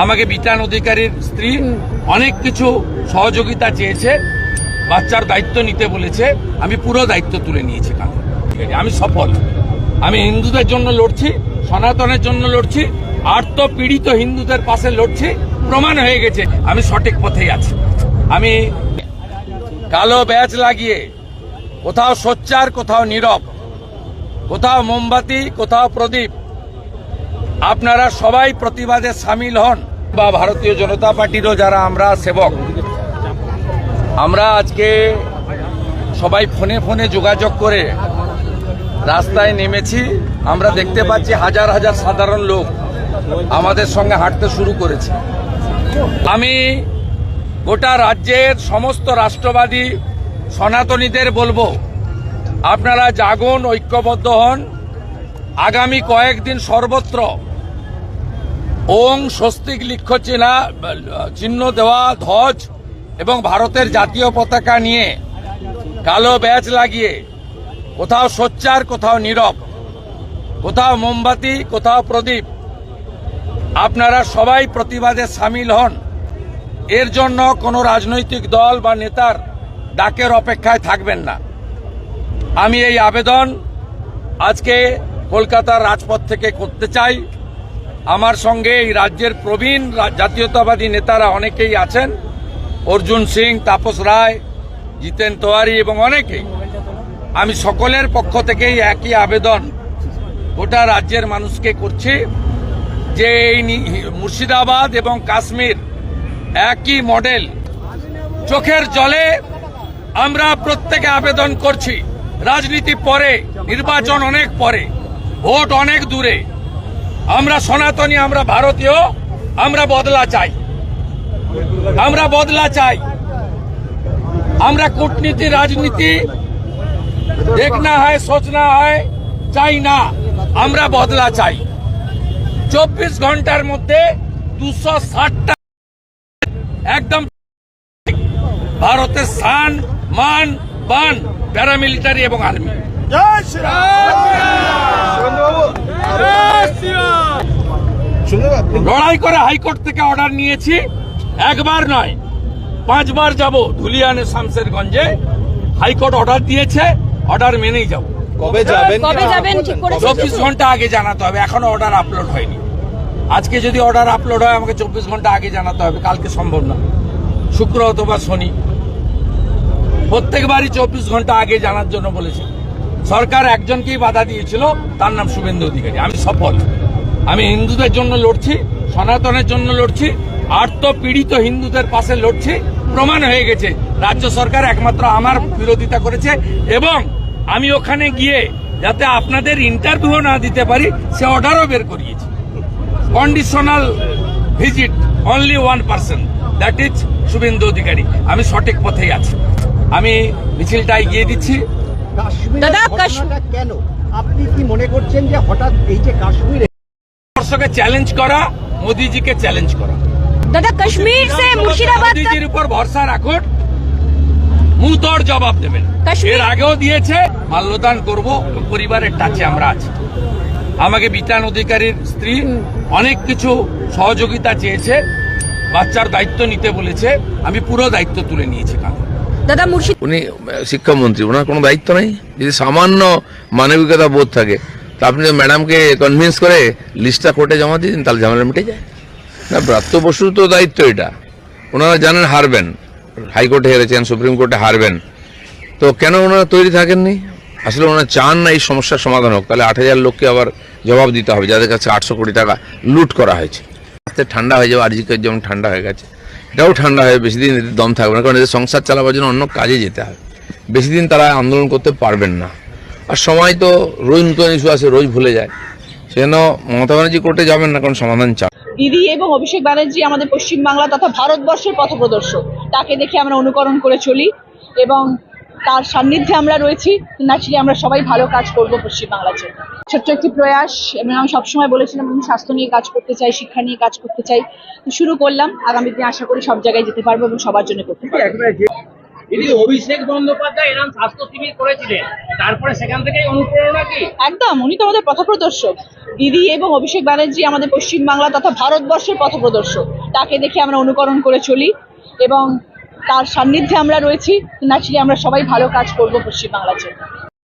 আমাকে বিতান অধিকারীর স্ত্রী অনেক কিছু সহযোগিতা চেয়েছে, বাচ্চার দায়িত্ব নিতে বলেছে, আমি পুরো দায়িত্ব তুলে নিয়েছি কাঁধে। আমি সফল। আমি হিন্দুদের জন্য লড়ছি, সনাতনের জন্য লড়ছি, আর্ত পীড়িত হিন্দুদের পাশে লড়ছি। প্রমাণ হয়ে গেছে আমি সঠিক পথেই আছি। আমি কালো ব্যাজ লাগিয়ে কোথাও সোচ্চার, কোথাও নীরব, কোথাও মোমবাতি, কোথাও প্রদীপ, আপনারা সবাই প্রতিবাদে সামিল হন। বা ভারতীয় জনতা পার্টিরও যারা আমরা সেবক, আমরা আজকে সবাই ফোনে ফোনে যোগাযোগ করে রাস্তায় নেমেছি। আমরা দেখতে পাচ্ছি হাজার হাজার সাধারণ লোক আমাদের সঙ্গে হাঁটতে শুরু করেছে। আমি গোটা রাজ্যের সমস্ত রাষ্ট্রবাদী সনাতনীদের বলবো, আপনারা জাগুন, ঐক্যবদ্ধ হন। আগামী কয়েকদিন সর্বত্র ওং স্বস্তিক লিখ্য চিহ্ন দেওয়া ধ্বজ এবং ভারতের জাতীয় পতাকা নিয়ে কালো ব্যাজ লাগিয়ে কোথাও সোচ্চার, কোথাও নীরব, কোথাও মোমবাতি, কোথাও প্রদীপ, আপনারা সবাই প্রতিবাদে সামিল হন। এর জন্য কোনো রাজনৈতিক দল বা নেতার ডাকের অপেক্ষায় থাকবেন না। আমি এই আবেদন আজকে কলকাতার রাজপথ থেকে করতে চাই। আমার সঙ্গে এই রাজ্যের প্রবীণ জাতীয়তাবাদী নেতারা অনেকেই আছেন, অর্জুন সিং, তাপস রায়, জিতেন তেওয়ারি এবং অনেকেই। আমি সকলের পক্ষ থেকেই একই আবেদন গোটা রাজ্যের মানুষকে করছি যে এই মুর্শিদাবাদ এবং কাশ্মীর একই মডেল। চোখের জলে আমরা প্রত্যেকে আবেদন করছি, রাজনীতি পরে, নির্বাচন অনেক পরে, ভোট অনেক দূরে। আমরা সনাতনী, আমরা ভারতীয়, আমরা বদলা চাই, আমরা বদলা চাই। আমরা কূটনীতি, রাজনীতি দেখনা হয়, সোচনা হয় চাই না, আমরা বদলা চাই। 24 ঘন্টার মধ্যে 260টা একদম ভারতের সান, মান, বান, প্যারামিলিটারি এবং আর্মি। লড়াই করে হাইকোর্ট থেকে অর্ডার নিয়েছি, একবার নয় 5 বার যাব। ধুলিয়ানে, শামশেরগঞ্জে হাইকোর্ট অর্ডার দিয়েছে, অর্ডার মেনেই যাব। কবে যাবেন? 24 ঘন্টা আগে জানাতে হবে, এখনো অর্ডার আপলোড হয়নি। আজকে যদি অর্ডার আপলোড হয় আমাকে 24 ঘন্টা আগে জানাতে হবে, কালকে সম্ভব না, শুক্র অথবা শনি। প্রত্যেকবারই 24 ঘন্টা আগে জানার জন্য বলেছে। সরকার একজনকেই বাধা দিয়েছিল, তার নাম শুভেন্দু অধিকারী। আমি সফল। আমি হিন্দুদের জন্য লড়ছি, সনাতনের জন্য লড়ছি, আর্ত পীড়িত হিন্দুদের পাশে লড়ছি। প্রমাণ হয়ে গেছে রাজ্য সরকার একমাত্র আমার বিরোধিতা করেছে, এবং আমি ওখানে গিয়ে যাতে আপনাদের ইন্টারভিউ না দিতে পারি সে অর্ডারও বের করিয়েছি। Conditional visit, only 1%, that is Suvendu Adhikari. আমি সঠিক পথেই আছি। আমি মিছিলটা এগিয়ে দিচ্ছি। কেন আপনি কি মনে করছেন যে হঠাৎ এই যে কাশ্মীরে দর্শকে চ্যালেঞ্জ করা, মোদিজিকে চ্যালেঞ্জ করা? দাদা, কাশ্মীর সে মুর্শিদাবাদ, মোদিজির উপর ভরসা রাখুন, মুহূর্তের জবাব দেবেন। এর আগেও দিয়েছে, মাল্যদান করব, পরিবারের টাচে আমরা আছি। আমাকে বিতান অধিকারীর স্ত্রী অনেক কিছু সহযোগিতা চেয়েছে, বাচ্চার দায়িত্ব নিতে বলেছে, আমি পুরো দায়িত্ব তুলে নিয়েছি কাঁধে। দাদা মুর্শিদ, উনি শিক্ষামন্ত্রী, ওনার কোনো দায়িত্ব নেই? যদি সামান্য মানবিকতা বোধ থাকে তা আপনি ম্যাডামকে কনভিন্স করে লিস্টটা কোর্টে জমা দিয়ে দিন, তাহলে ঝামেলা মিটে যায় না। ব্রাত্য বসুর তো দায়িত্ব এটা। ওনারা জানেন হারবেন, হাইকোর্টে হেরেছেন, সুপ্রিম কোর্টে হারবেন, তো কেন ওনারা তৈরি থাকেননি? আসলে ওনারা চান না এই সমস্যার সমাধান হোক, তাহলে 8,000 লোককে আবার জবাব দিতে হবে যাদের কাছে 800 কোটি টাকা লুট করা হয়েছে। ঠান্ডা হয়ে যাবে, আরজিকের যেমন ঠান্ডা হয়ে গেছে, এটাও ঠান্ডা হয়ে বেশি দিন এদের দম থাকবে না, কারণ এদের সংসার চালাবার জন্য অন্য কাজে যেতে হবে। বেশি দিন তারা আন্দোলন করতে পারবেন না। আর সময় তো রোজ নতুন ইস্যু আছে, রোজ ভুলে যায়। সেজন্য মমতা ব্যানার্জি কোর্টে যাবেন না, কারণ সমাধান চান। দিদি এবং অভিষেক ব্যানার্জি আমাদের পশ্চিমবাংলা তথা ভারতবর্ষের পথপ্রদর্শক, তাকে দেখে আমরা অনুকরণ করে চলি এবং তার সান্নিধ্যে আমরা রয়েছি। ন্যাচুরালি আমরা সবাই ভালো কাজ করব পশ্চিমবাংলার জন্য। ছোট্ট একটি প্রয়াস, এবং আমি সবসময় বলেছিলাম আমি স্বাস্থ্য নিয়ে কাজ করতে চাই, শিক্ষা নিয়ে কাজ করতে চাই, শুরু করলাম। আগামী দিনে আশা করি সব জায়গায় যেতে পারবো এবং সবার জন্য করতে পারবো। দিদি অভিষেক বন্দ্যোপাধ্যায় এরকম স্বাস্থ্য শিবির করেছিলেন, তারপরে সেখান থেকেই অনুপ্রেরণা কি? একদম, উনি তো আমাদের পথপ্রদর্শক। দিদি এবং অভিষেক ব্যানার্জি আমাদের পশ্চিমবাংলা তথা ভারতবর্ষের পথপ্রদর্শক। তাকে দেখে আমরা অনুকরণ করে চলি এবং তার সান্নিধ্যে আমরা রয়েছি। ন্যাচারালি আমরা সবাই ভালো কাজ করব পশ্চিমবাংলার জন্য।